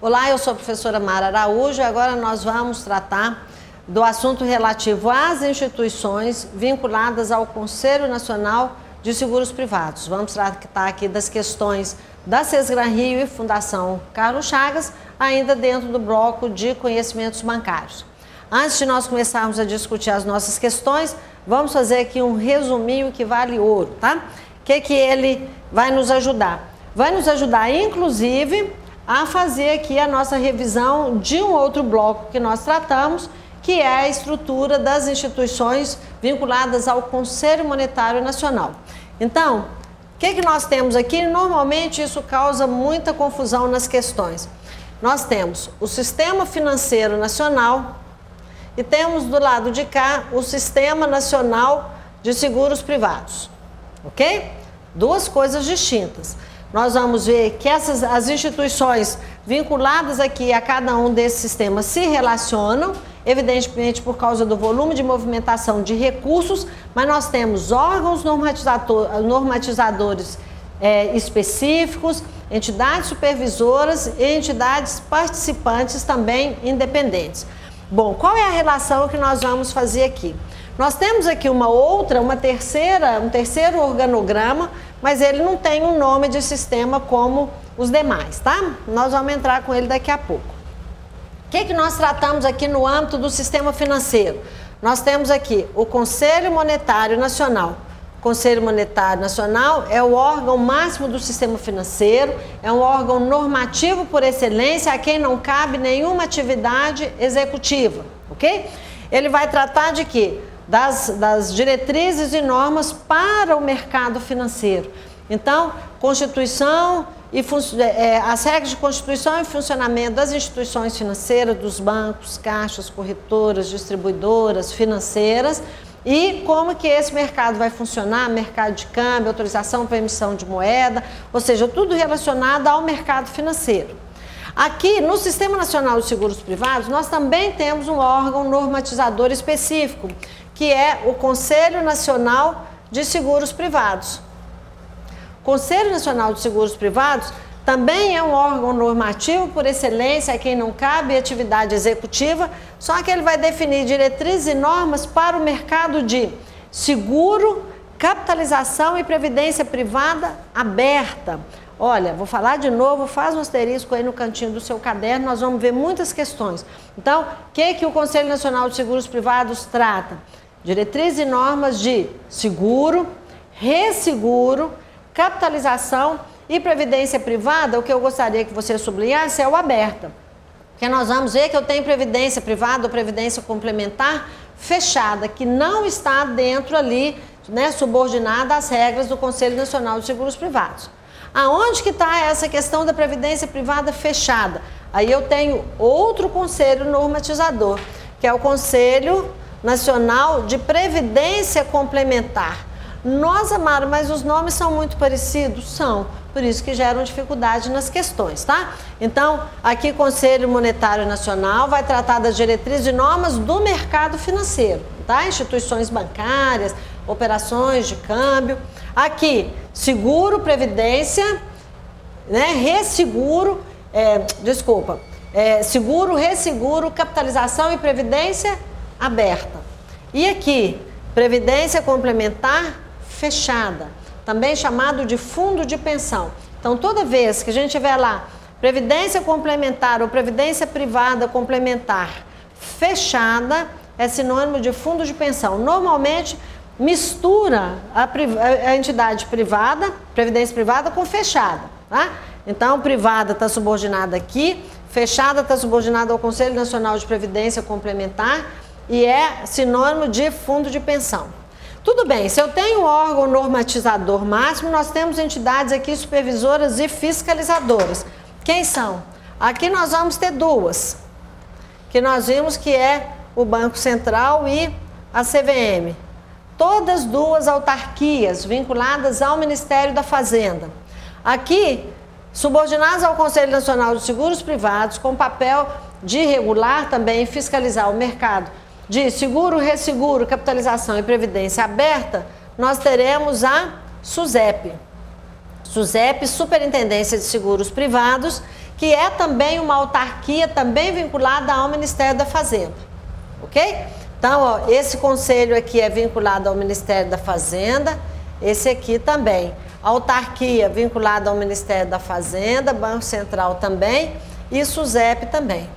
Olá, eu sou a professora Mara Araújo e agora nós vamos tratar do assunto relativo às instituições vinculadas ao Conselho Nacional de Seguros Privados. Vamos tratar aqui das questões da Sesgran Rio e Fundação Carlos Chagas, ainda dentro do bloco de conhecimentos bancários. Antes de nós começarmos a discutir as nossas questões, vamos fazer aqui um resuminho que vale ouro, tá? O que ele vai nos ajudar? Vai nos ajudar, inclusive, a fazer aqui a nossa revisão de um outro bloco que nós tratamos, que é a estrutura das instituições vinculadas ao Conselho Monetário Nacional. Então, o que nós temos aqui? Normalmente isso causa muita confusão nas questões. Nós temos o Sistema Financeiro Nacional e temos do lado de cá o Sistema Nacional de Seguros Privados, ok? Duas coisas distintas. Nós vamos ver que as instituições vinculadas aqui a cada um desses sistemas se relacionam, evidentemente por causa do volume de movimentação de recursos, mas nós temos órgãos normatizadores específicos, entidades supervisoras e entidades participantes também independentes. Bom, qual é a relação que nós vamos fazer aqui? Nós temos aqui um terceiro organograma, mas ele não tem um nome de sistema como os demais, tá? Nós vamos entrar com ele daqui a pouco. O que nós tratamos aqui no âmbito do sistema financeiro? Nós temos aqui o Conselho Monetário Nacional. O Conselho Monetário Nacional é o órgão máximo do sistema financeiro, é um órgão normativo por excelência, a quem não cabe nenhuma atividade executiva, ok? Ele vai tratar de quê? Das diretrizes e normas para o mercado financeiro. Então, Constituição e as regras de constituição e funcionamento das instituições financeiras, dos bancos, caixas, corretoras, distribuidoras financeiras e como que esse mercado vai funcionar, mercado de câmbio, autorização para emissão de moeda, ou seja, tudo relacionado ao mercado financeiro. Aqui, no Sistema Nacional de Seguros Privados, nós também temos um órgão normatizador específico, que é o Conselho Nacional de Seguros Privados. O Conselho Nacional de Seguros Privados também é um órgão normativo por excelência, a quem não cabe atividade executiva, só que ele vai definir diretrizes e normas para o mercado de seguro, capitalização e previdência privada aberta. Olha, vou falar de novo, faz um asterisco aí no cantinho do seu caderno, nós vamos ver muitas questões. Então, o que o Conselho Nacional de Seguros Privados trata? Diretrizes e normas de seguro, resseguro, capitalização e previdência privada. O que eu gostaria que você sublinhasse é o aberta. Porque nós vamos ver que eu tenho previdência privada ou previdência complementar fechada, que não está dentro ali, né, subordinada às regras do Conselho Nacional de Seguros Privados. Aonde que está essa questão da previdência privada fechada? Aí eu tenho outro conselho normatizador, que é o Conselho Nacional de Previdência Complementar. Nossa, Mara, mas os nomes são muito parecidos? São, por isso que geram dificuldade nas questões, tá? Então, aqui Conselho Monetário Nacional vai tratar das diretrizes e normas do mercado financeiro, tá? Instituições bancárias, operações de câmbio. Aqui, seguro, previdência, né? Resseguro, seguro, resseguro, capitalização e previdência aberta. E aqui, previdência complementar fechada, também chamado de fundo de pensão. Então, toda vez que a gente tiver lá previdência complementar ou previdência privada complementar fechada, é sinônimo de fundo de pensão. Normalmente, mistura a entidade privada, previdência privada, com fechada, tá? Então, privada está subordinada aqui, fechada está subordinada ao Conselho Nacional de Previdência Complementar e é sinônimo de fundo de pensão. Tudo bem, se eu tenho um órgão normatizador máximo, nós temos entidades aqui supervisoras e fiscalizadoras. Quem são? Aqui nós vamos ter duas, que nós vimos que é o Banco Central e a CVM. Todas duas autarquias vinculadas ao Ministério da Fazenda. Aqui, subordinadas ao Conselho Nacional de Seguros Privados, com papel de regular também e fiscalizar o mercado de seguro, resseguro, capitalização e previdência aberta, nós teremos a SUSEP. SUSEP, Superintendência de Seguros Privados, que é também uma autarquia, também vinculada ao Ministério da Fazenda, ok? Então, ó, esse conselho aqui é vinculado ao Ministério da Fazenda, esse aqui também. Autarquia vinculada ao Ministério da Fazenda, Banco Central também e SUSEP também.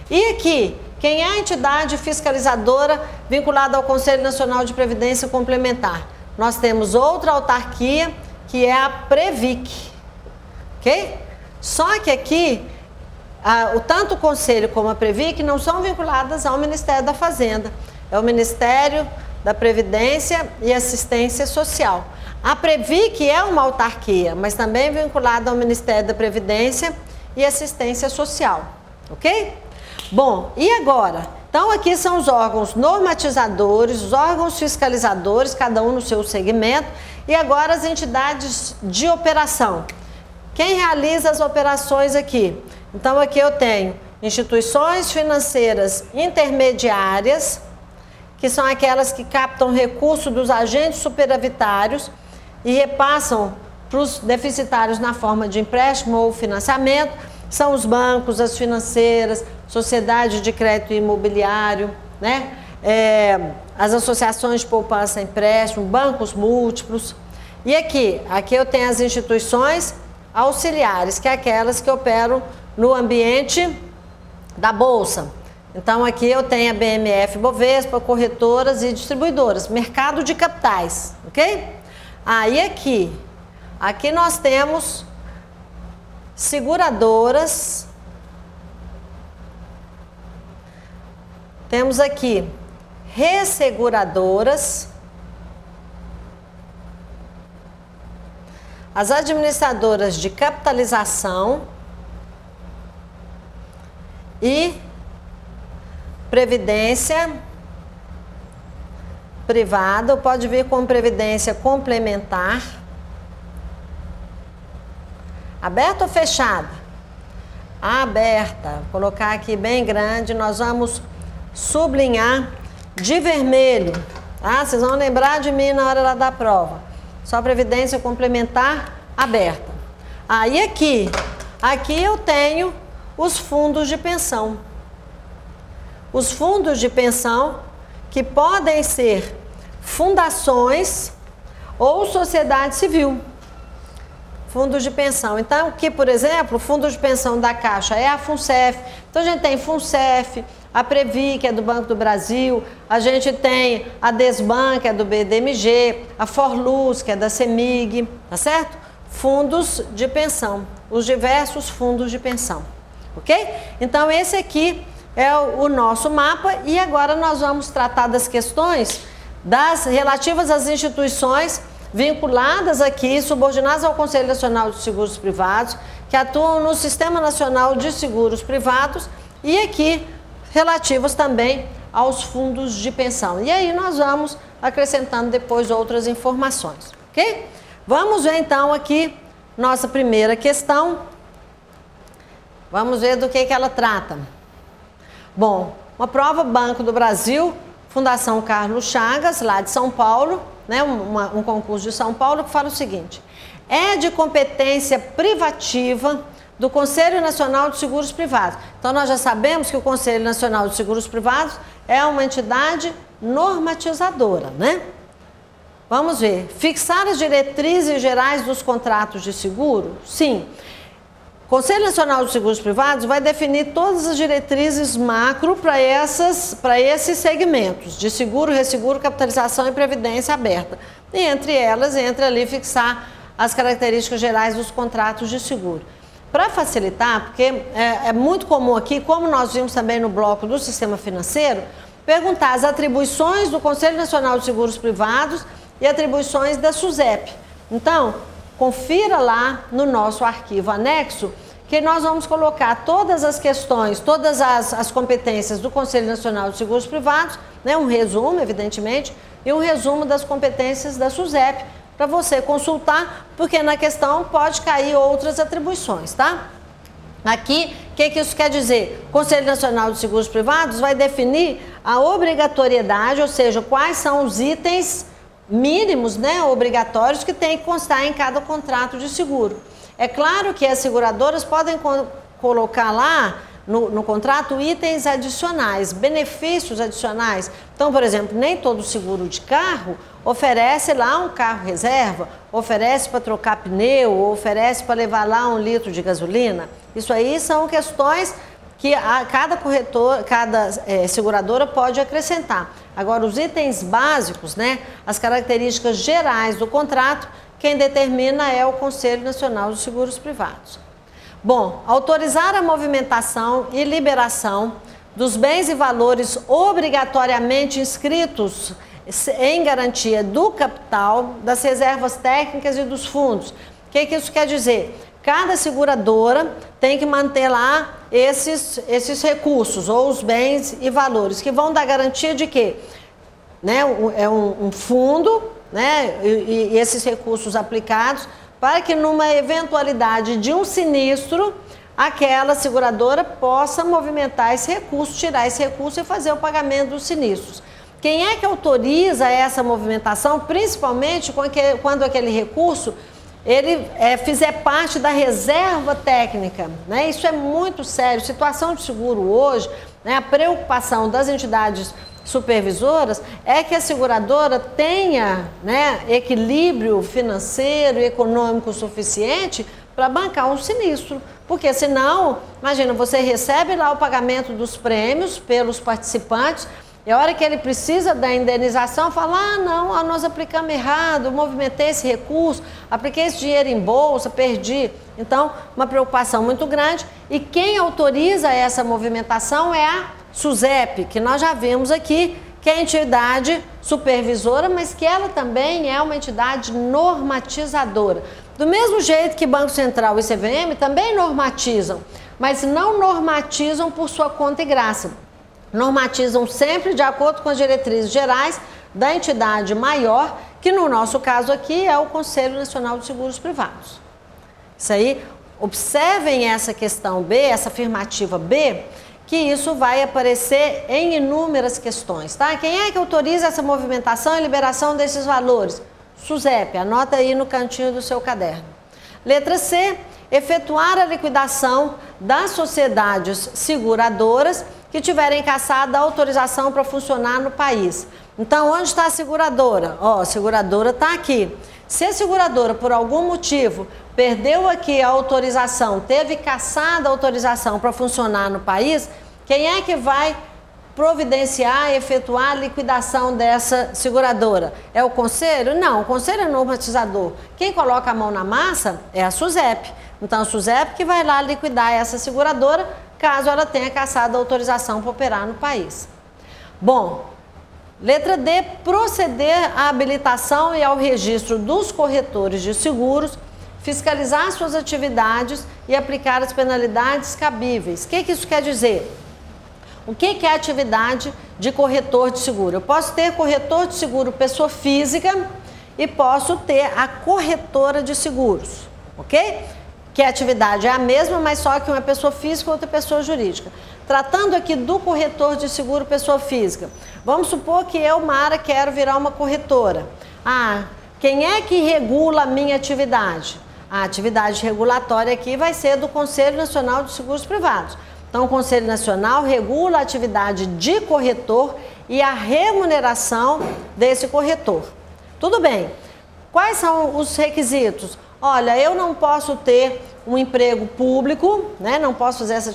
E aqui, quem é a entidade fiscalizadora vinculada ao Conselho Nacional de Previdência Complementar? Nós temos outra autarquia, que é a Previc, ok? Só que aqui, tanto o Conselho como a Previc não são vinculadas ao Ministério da Fazenda. É o Ministério da Previdência e Assistência Social. A Previc é uma autarquia, mas também vinculada ao Ministério da Previdência e Assistência Social, ok? Bom, e agora? Então aqui são os órgãos normatizadores, os órgãos fiscalizadores, cada um no seu segmento, e agora as entidades de operação. Quem realiza as operações aqui? Então aqui eu tenho instituições financeiras intermediárias, que são aquelas que captam recursos dos agentes superavitários e repassam para os deficitários na forma de empréstimo ou financiamento. São os bancos, as financeiras, sociedade de crédito imobiliário, né? As associações de poupança e empréstimo, bancos múltiplos. E aqui eu tenho as instituições auxiliares, que é aquelas que operam no ambiente da Bolsa. Então aqui eu tenho a BMF Bovespa, corretoras e distribuidoras, mercado de capitais, ok? Aí aqui nós temos seguradoras, temos aqui resseguradoras, as administradoras de capitalização e previdência privada, pode vir com previdência complementar. Aberta ou fechada? Aberta. Vou colocar aqui bem grande, nós vamos sublinhar de vermelho, tá? Vocês vão lembrar de mim na hora lá da prova. Só previdência complementar aberta. Aí aqui eu tenho os fundos de pensão. Os fundos de pensão que podem ser fundações ou sociedade civil. Fundos de pensão. Então, aqui, por exemplo, o fundo de pensão da Caixa é a FUNCEF. Então, a gente tem FUNCEF, a Previ, que é do Banco do Brasil, a gente tem a Desban, que é do BDMG, a Forluz, que é da CEMIG, tá certo? Fundos de pensão, os diversos fundos de pensão, ok? Então, esse aqui é o nosso mapa e agora nós vamos tratar das questões relativas às instituições vinculadas aqui, subordinadas ao Conselho Nacional de Seguros Privados, que atuam no Sistema Nacional de Seguros Privados e aqui relativos também aos fundos de pensão. E aí nós vamos acrescentando depois outras informações, ok? Vamos ver então aqui nossa primeira questão. Vamos ver do que ela trata. Bom, uma prova Banco do Brasil, Fundação Carlos Chagas, lá de São Paulo, né, um concurso de São Paulo, que fala o seguinte: é de competência privativa do Conselho Nacional de Seguros Privados. Então, nós já sabemos que o Conselho Nacional de Seguros Privados é uma entidade normatizadora, né? Vamos ver. Fixar as diretrizes gerais dos contratos de seguro? Sim. O Conselho Nacional de Seguros Privados vai definir todas as diretrizes macro para esses segmentos de seguro, resseguro, capitalização e previdência aberta. E entre elas, entra ali fixar as características gerais dos contratos de seguro. Para facilitar, porque é muito comum aqui, como nós vimos também no bloco do sistema financeiro, perguntar as atribuições do Conselho Nacional de Seguros Privados e atribuições da SUSEP. Então, confira lá no nosso arquivo anexo que nós vamos colocar todas as questões, todas as competências do Conselho Nacional de Seguros Privados, né, um resumo, evidentemente, e um resumo das competências da SUSEP, para você consultar, porque na questão pode cair outras atribuições, tá? Aqui, o que isso quer dizer? O Conselho Nacional de Seguros Privados vai definir a obrigatoriedade, ou seja, quais são os itens mínimos, né, obrigatórios que tem que constar em cada contrato de seguro. É claro que as seguradoras podem colocar lá no contrato itens adicionais, benefícios adicionais. Então, por exemplo, nem todo seguro de carro oferece lá um carro reserva, oferece para trocar pneu, oferece para levar lá 1 litro de gasolina. Isso aí são questões que cada seguradora pode acrescentar. Agora, os itens básicos, né, as características gerais do contrato, quem determina é o Conselho Nacional dos Seguros Privados. Bom, autorizar a movimentação e liberação dos bens e valores obrigatoriamente inscritos em garantia do capital, das reservas técnicas e dos fundos. O que isso quer dizer? Cada seguradora tem que manter lá esses recursos, ou os bens e valores, que vão dar garantia de quê? Né? É um fundo, né? E esses recursos aplicados para que numa eventualidade de um sinistro, aquela seguradora possa movimentar esse recurso, tirar esse recurso e fazer o pagamento dos sinistros. Quem é que autoriza essa movimentação, principalmente quando aquele recurso ele fizer parte da reserva técnica, né? Isso é muito sério. Situação de seguro hoje, né, a preocupação das entidades supervisoras é que a seguradora tenha, né, equilíbrio financeiro e econômico suficiente para bancar um sinistro. Porque senão, imagina, você recebe lá o pagamento dos prêmios pelos participantes e a hora que ele precisa da indenização, fala, ah, não, nós aplicamos errado, movimentei esse recurso, apliquei esse dinheiro em bolsa, perdi. Então, uma preocupação muito grande. E quem autoriza essa movimentação é a SUSEP, que nós já vimos aqui, que é a entidade supervisora, mas que ela também é uma entidade normatizadora. Do mesmo jeito que Banco Central e CVM também normatizam, mas não normatizam por sua conta e graça. Normatizam sempre de acordo com as diretrizes gerais da entidade maior, que no nosso caso aqui é o Conselho Nacional de Seguros Privados. Isso aí, observem essa questão B, essa afirmativa B, que isso vai aparecer em inúmeras questões, tá? Quem é que autoriza essa movimentação e liberação desses valores? SUSEP, anota aí no cantinho do seu caderno. Letra C, efetuar a liquidação das sociedades seguradoras que tiverem cassado a autorização para funcionar no país. Então, onde está a seguradora? A seguradora está aqui. Se a seguradora, por algum motivo, perdeu aqui a autorização, teve cassada a autorização para funcionar no país, quem é que vai providenciar e efetuar a liquidação dessa seguradora? É o Conselho? Não, o Conselho é normatizador. Quem coloca a mão na massa é a SUSEP. Então, a SUSEP que vai lá liquidar essa seguradora, caso ela tenha cassado a autorização para operar no país. Bom, letra D, proceder à habilitação e ao registro dos corretores de seguros, fiscalizar suas atividades e aplicar as penalidades cabíveis. O que isso quer dizer? O que é atividade de corretor de seguro? Eu posso ter corretor de seguro pessoa física e posso ter a corretora de seguros, ok? Que a atividade é a mesma, mas só que uma é pessoa física e outra pessoa jurídica. Tratando aqui do corretor de seguro pessoa física, vamos supor que eu, Mara, quero virar uma corretora. Quem é que regula a minha atividade? A atividade regulatória aqui vai ser do Conselho Nacional de Seguros Privados. Então, o Conselho Nacional regula a atividade de corretor e a remuneração desse corretor. Tudo bem. Quais são os requisitos? Olha, eu não posso ter um emprego público, né? Não posso fazer essa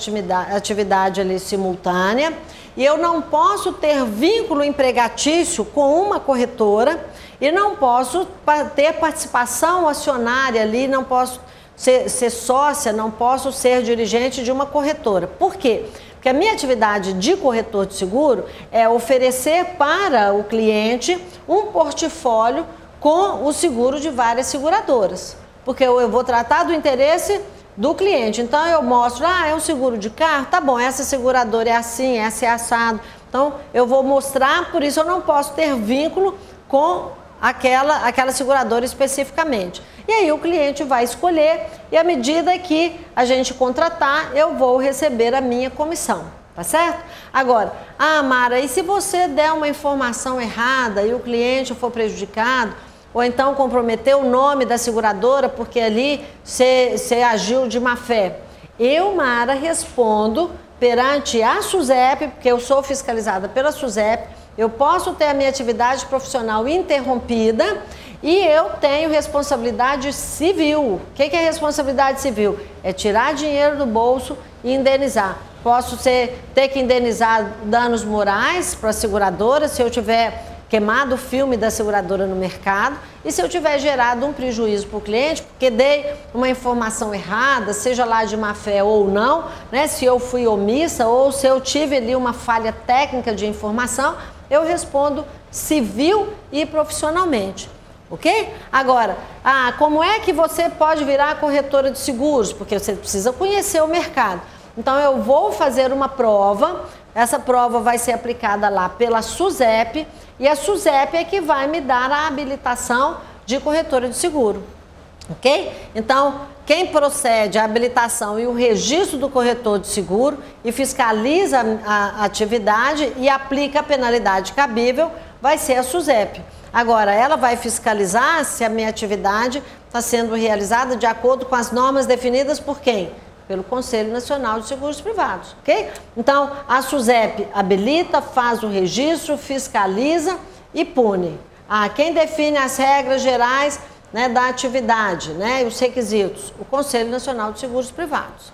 atividade ali simultânea, e eu não posso ter vínculo empregatício com uma corretora, e não posso ter participação acionária ali, não posso ser sócia, não posso ser dirigente de uma corretora. Por quê? Porque a minha atividade de corretor de seguro é oferecer para o cliente um portfólio com o seguro de várias seguradoras. Porque eu vou tratar do interesse do cliente. Então, eu mostro, é um seguro de carro? Tá bom, essa seguradora é assim, essa é assado. Então, eu vou mostrar, por isso eu não posso ter vínculo com aquela seguradora especificamente. E aí o cliente vai escolher e à medida que a gente contratar, eu vou receber a minha comissão, tá certo? Agora, Mara, e se você der uma informação errada e o cliente for prejudicado, ou então comprometer o nome da seguradora porque ali você agiu de má fé, eu, Mara, respondo perante a SUSEP, porque eu sou fiscalizada pela SUSEP, eu posso ter a minha atividade profissional interrompida e eu tenho responsabilidade civil. O que é responsabilidade civil? É tirar dinheiro do bolso e indenizar. Posso ter que indenizar danos morais para a seguradora se eu tiver queimado o filme da seguradora no mercado e se eu tiver gerado um prejuízo para o cliente, porque dei uma informação errada, seja lá de má fé ou não, né? Se eu fui omissa ou se eu tive ali uma falha técnica de informação, eu respondo civil e profissionalmente, ok? Agora, como é que você pode virar corretora de seguros? Porque você precisa conhecer o mercado. Então, eu vou fazer uma prova, essa prova vai ser aplicada lá pela SUSEP e a SUSEP é que vai me dar a habilitação de corretora de seguro, ok? Então, quem procede à habilitação e o registro do corretor de seguro e fiscaliza a atividade e aplica a penalidade cabível vai ser a SUSEP. Agora, ela vai fiscalizar se a minha atividade está sendo realizada de acordo com as normas definidas por quem? Pelo Conselho Nacional de Seguros Privados, ok? Então, a SUSEP habilita, faz o registro, fiscaliza e pune. Quem define as regras gerais, né, da atividade, né, e os requisitos? O Conselho Nacional de Seguros Privados.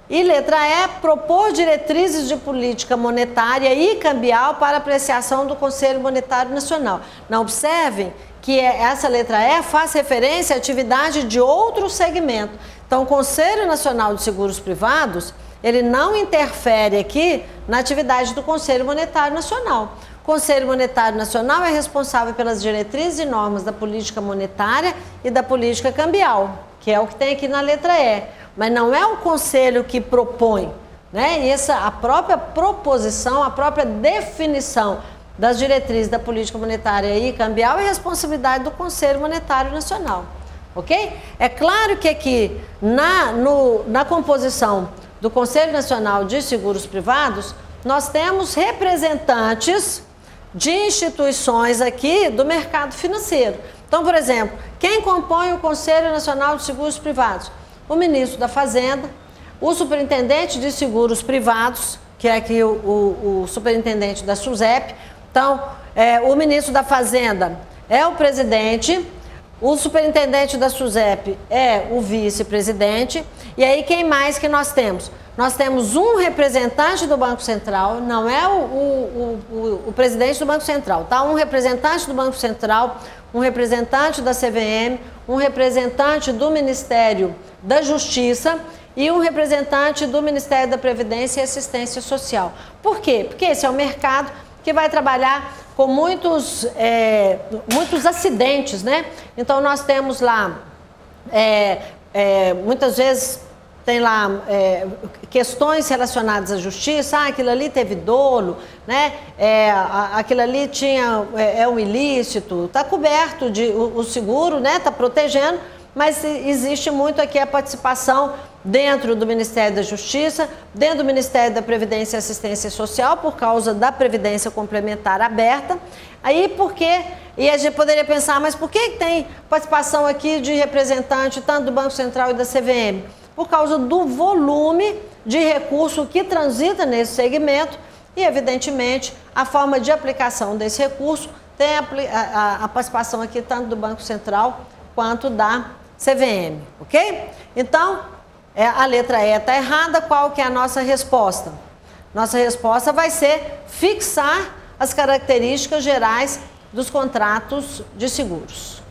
E letra E, propor diretrizes de política monetária e cambial para apreciação do Conselho Monetário Nacional. Não, observem que essa letra E faz referência à atividade de outro segmento. Então, o Conselho Nacional de Seguros Privados, ele não interfere aqui na atividade do Conselho Monetário Nacional. O Conselho Monetário Nacional é responsável pelas diretrizes e normas da política monetária e da política cambial, que é o que tem aqui na letra E. Mas não é o Conselho que propõe, né? E a própria proposição, a própria definição das diretrizes da política monetária e cambial é responsabilidade do Conselho Monetário Nacional. Ok? É claro que aqui na composição do Conselho Nacional de Seguros Privados, nós temos representantes de instituições aqui do mercado financeiro. Então, por exemplo, quem compõe o Conselho Nacional de Seguros Privados? O ministro da Fazenda, o superintendente de seguros privados, que é aqui o superintendente da SUSEP. Então, o ministro da Fazenda é o presidente. O superintendente da SUSEP é o vice-presidente. E aí, quem mais que nós temos? Nós temos um representante do Banco Central, não é o presidente do Banco Central, tá? Um representante do Banco Central, um representante da CVM, um representante do Ministério da Justiça e um representante do Ministério da Previdência e Assistência Social. Por quê? Porque esse é o mercado que vai trabalhar com muitos acidentes, né? Então, nós temos lá, muitas vezes, tem lá questões relacionadas à justiça, aquilo ali teve dolo, né? Aquilo ali é um ilícito, está coberto, o seguro, né? Está protegendo, mas existe muito aqui a participação dentro do Ministério da Justiça, dentro do Ministério da Previdência e Assistência Social, por causa da Previdência Complementar aberta. Aí, e a gente poderia pensar, mas por que tem participação aqui de representante tanto do Banco Central e da CVM? Por causa do volume de recurso que transita nesse segmento e, evidentemente, a forma de aplicação desse recurso tem a participação aqui tanto do Banco Central quanto da CVM, ok? Então, a letra E está errada, qual que é a nossa resposta? Nossa resposta vai ser fixar as características gerais dos contratos de seguros.